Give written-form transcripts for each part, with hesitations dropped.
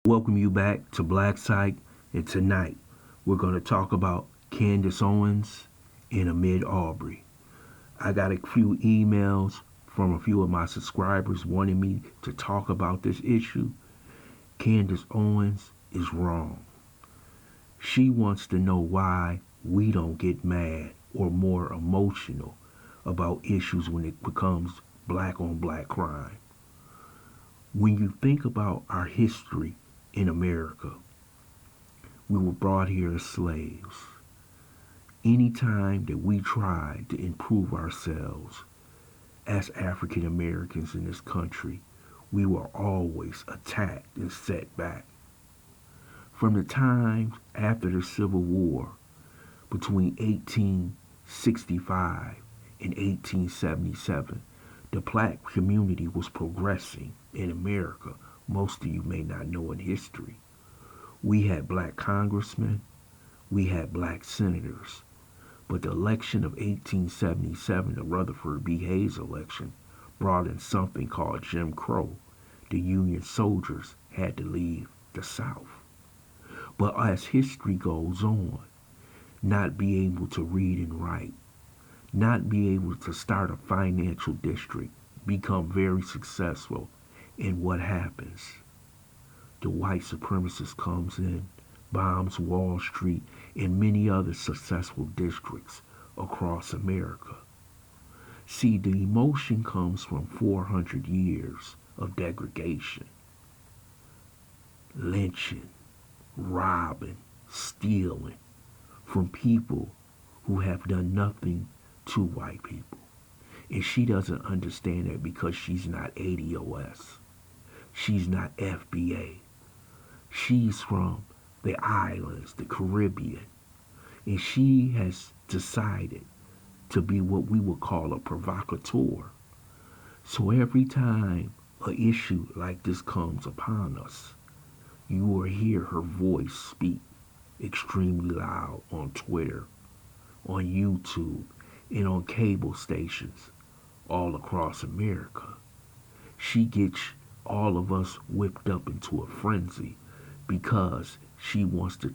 Welcome you back to Black Psych, and tonight we're going to talk about Candace Owens and Ahmaud Arbery. I got a few emails from a few of my subscribers wanting me to talk about this issue. Candace Owens is wrong. She wants to know why we don't get mad or more emotional about issues when it becomes black on black crime. When you think about our history in America, we were brought here as slaves. Anytime that we tried to improve ourselves as African Americans in this country, we were always attacked and set back. From the times after the Civil War, between 1865 and 1877, the black community was progressing in America. Most of you may not know in history. We had black congressmen, we had black senators, but the election of 1877, the Rutherford B. Hayes election, brought in something called Jim Crow. The Union soldiers had to leave the South. But as history goes on, not be able to read and write, not be able to start a financial district, become very successful, and what happens? The white supremacist comes in, bombs Wall Street and many other successful districts across America. See, the emotion comes from 400 years of degradation, lynching, robbing, stealing from people who have done nothing to white people. And she doesn't understand that because she's not ADOS. She's not FBA. She's from the islands, the Caribbean. And she has decided to be what we would call a provocateur. So every time an issue like this comes upon us, you will hear her voice speak extremely loud on Twitter, on YouTube, and on cable stations all across America. She gets all of us whipped up into a frenzy because she wants to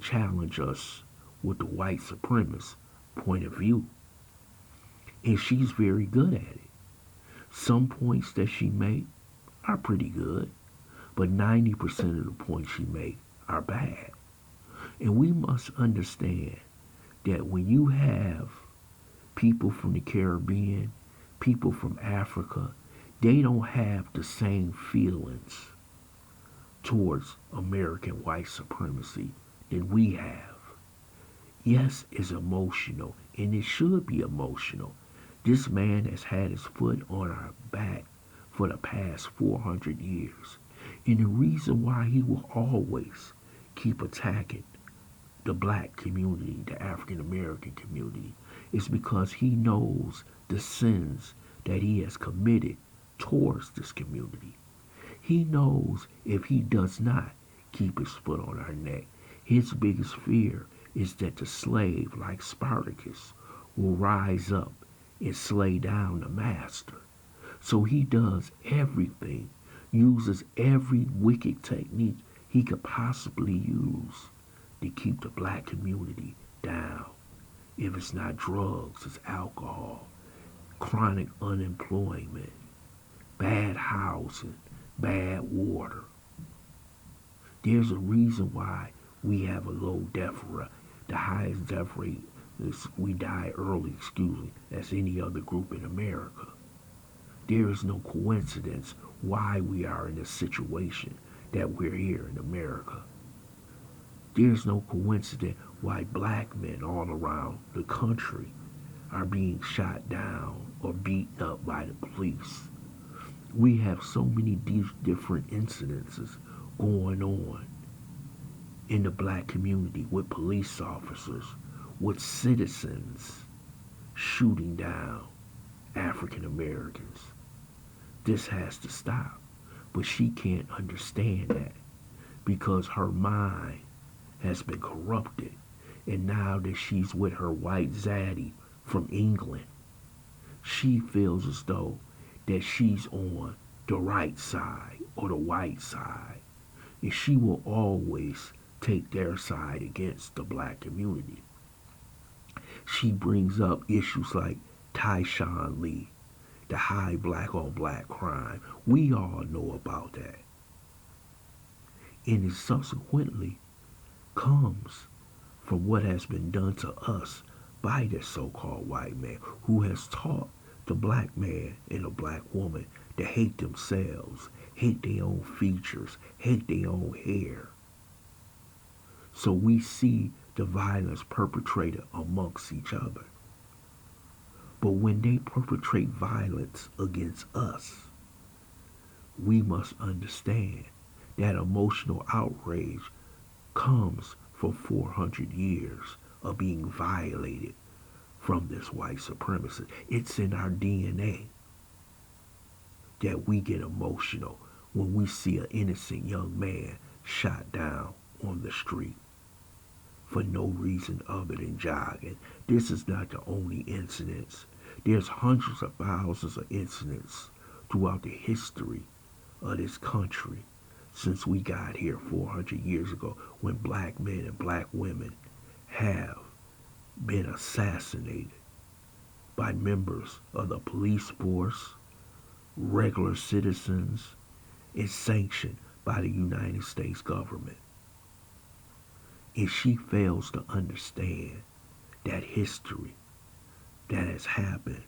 challenge us with the white supremacist point of view. And she's very good at it. Some points that she makes are pretty good, but 90% of the points she makes are bad. And we must understand that when you have people from the Caribbean, people from Africa, they don't have the same feelings towards American white supremacy that we have. Yes, it's emotional, and it should be emotional. This man has had his foot on our back for the past 400 years. And the reason why he will always keep attacking the black community, the African American community, is because he knows the sins that he has committed towards this community. He knows if he does not keep his foot on our neck, his biggest fear is that the slave, like Spartacus, will rise up and slay down the master. So he does everything, uses every wicked technique he could possibly use to keep the black community down. If it's not drugs, it's alcohol, chronic unemployment, bad housing, bad water. There's a reason why we have a low death rate. The highest death rate is we die early, as any other group in America. There is no coincidence why we are in this situation that we're here in America. There's no coincidence why black men all around the country are being shot down or beaten up by the police. We have so many different incidences going on in the black community with police officers, with citizens shooting down African Americans. This has to stop. But she can't understand that because her mind has been corrupted. And now that she's with her white zaddy from England, she feels as though that she's on the right side or the white side. And she will always take their side against the black community. She brings up issues like Tyshawn Lee, the high black on black crime. We all know about that. And it subsequently comes from what has been done to us by this so-called white man who has taught the black man and the black woman to hate themselves, hate their own features, hate their own hair. So we see the violence perpetrated amongst each other. But when they perpetrate violence against us, we must understand that emotional outrage comes from 400 years of being violated from this white supremacist. It's in our DNA that we get emotional when we see an innocent young man shot down on the street for no reason other than jogging. This is not the only incidents. There's hundreds of thousands of incidents throughout the history of this country since we got here 400 years ago when black men and black women have been assassinated by members of the police force, regular citizens, and sanctioned by the United States government. And she fails to understand that history that has happened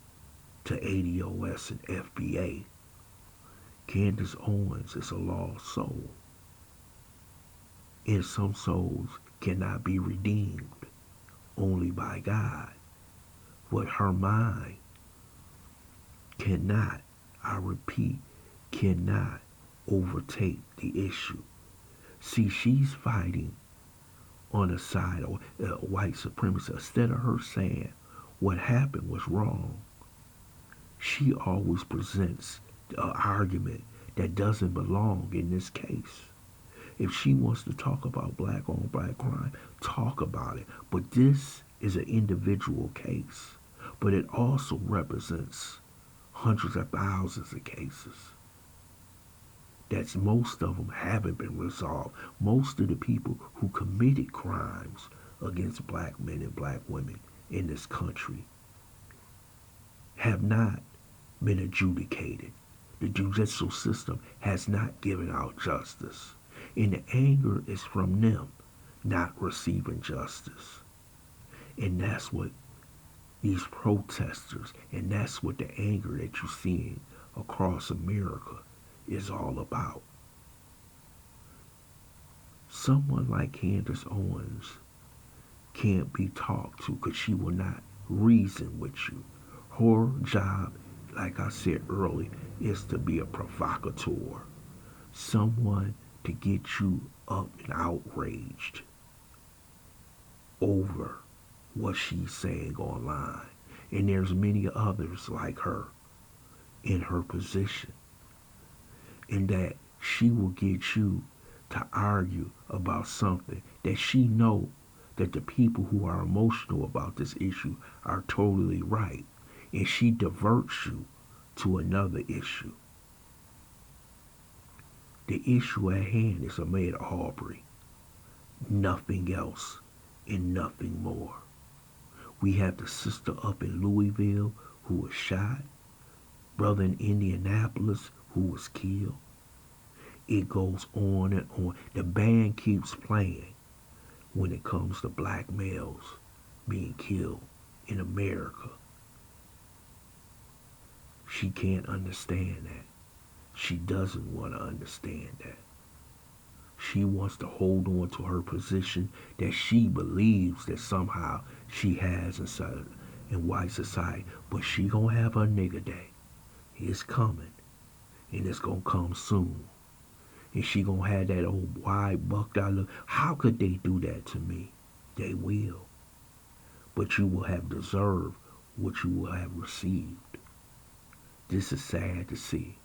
to ADOS and FBA. Candace Owens is a lost soul. And some souls cannot be redeemed only by God. But her mind cannot, I repeat, cannot overtake the issue. See, she's fighting on the side of white supremacy. Instead of her saying what happened was wrong, she always presents an argument that doesn't belong in this case. If she wants to talk about black on black crime, talk about it. But this is an individual case. But it also represents hundreds of thousands of cases. That's most of them haven't been resolved. Most of the people who committed crimes against black men and black women in this country have not been adjudicated. The judicial system has not given out justice. And the anger is from them not receiving justice. And that's what these protesters, and that's what the anger that you're seeing across America is all about. Someone like Candace Owens can't be talked to because she will not reason with you. Her job, like I said earlier, is to be a provocateur. Someone to get you up and outraged over what she's saying online. And there's many others like her in her position. And that she will get you to argue about something that she know that the people who are emotional about this issue are totally right. And she diverts you to another issue. The issue at hand is Ahmaud Arbery. Nothing else and nothing more. We have the sister up in Louisville who was shot, brother in Indianapolis who was killed. It goes on and on. The band keeps playing when it comes to black males being killed in America. She can't understand that. She doesn't want to understand that. She wants to hold on to her position that she believes that somehow she has in white society. But she gonna have her nigga day. It's coming. And it's gonna come soon. And she gonna have that old wide bucked out look. How could they do that to me? They will. But you will have deserved what you will have received. This is sad to see.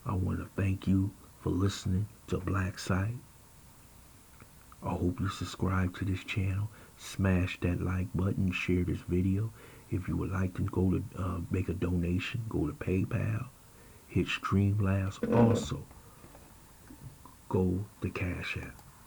I want to thank you for listening to Black Sight. I hope you subscribe to this channel. Smash that like button. Share this video. If you would like to go to make a donation, go to PayPal. Hit Streamlabs. Also, go to Cash App.